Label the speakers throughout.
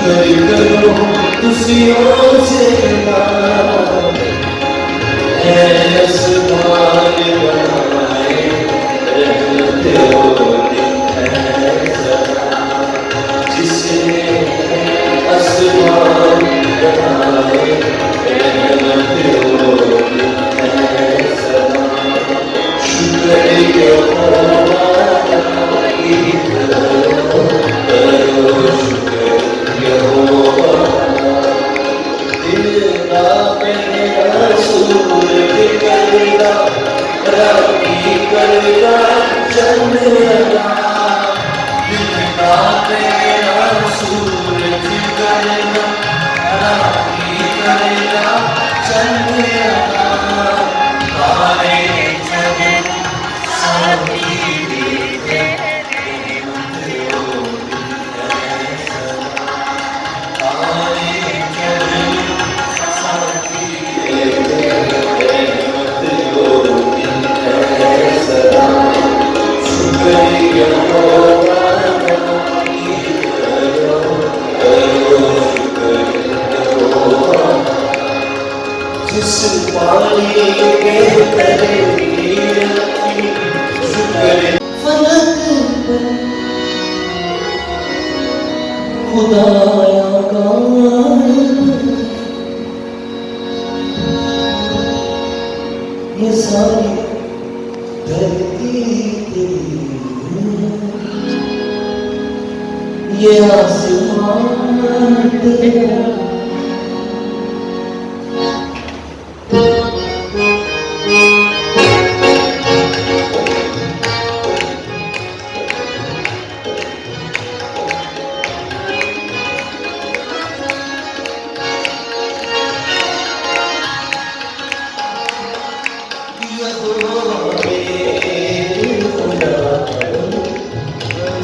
Speaker 1: करो खुशियों से आसमान बनाए रहमत होती है सदा। जिसने आसमान बनाए रहमत होती है सदा। शुक्र यहोवा की करो शुक्र यहोवा। दिल रात रसूल करदा राती करदा चंद्रा। दिल रात रसूल करदा राती करदा चंद्रा। तारे जगत सभी जिस पानी के तले शुक्र फलक पर खुदाया का ये सारी धरती तेरी ये आसमान तेरा।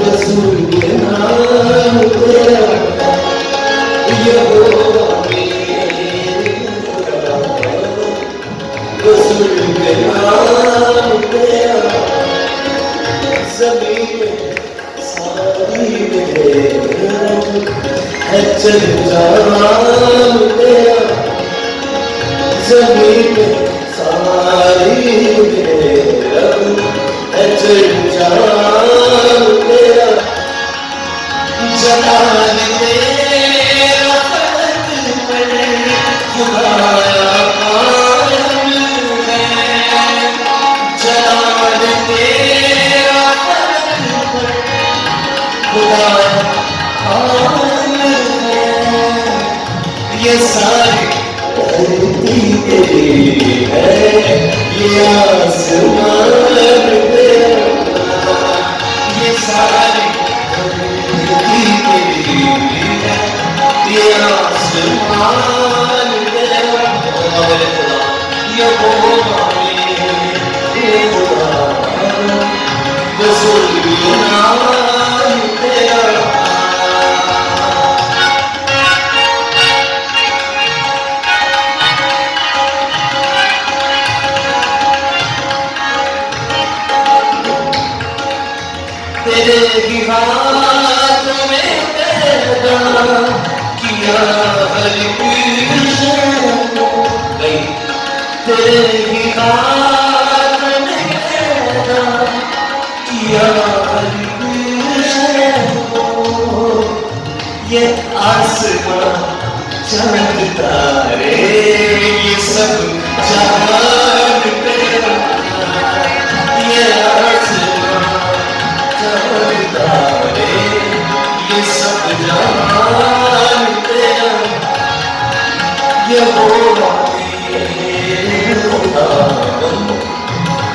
Speaker 1: रसूल के नाम तेरा रसूल के नाम तेरा। ज़मीन सारी है चल जाम तेरा। ज़मीन सारी है चल जाम तेरा। जलाल तेरा फलक पर खुदाया कायम है। जलाल तेरा फलक पर खुदाया कायम है। ये सारी धरती तेरी है ये आसमान तेरा। ये सारी ये आसमान तेरा। ये खुदा रसूल के नाम तेरा। तेरे ही हाथ में पैदा किया हर कोई। तेरे ही हाथ में पैदा किया हर कोई। ये आसमां चांद तारे ये सब जहान तेरा। ये आसमां तारे ये सब जहान तेरा। ये होगा खुदा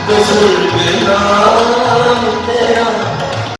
Speaker 1: रसूल के नाम तेरा।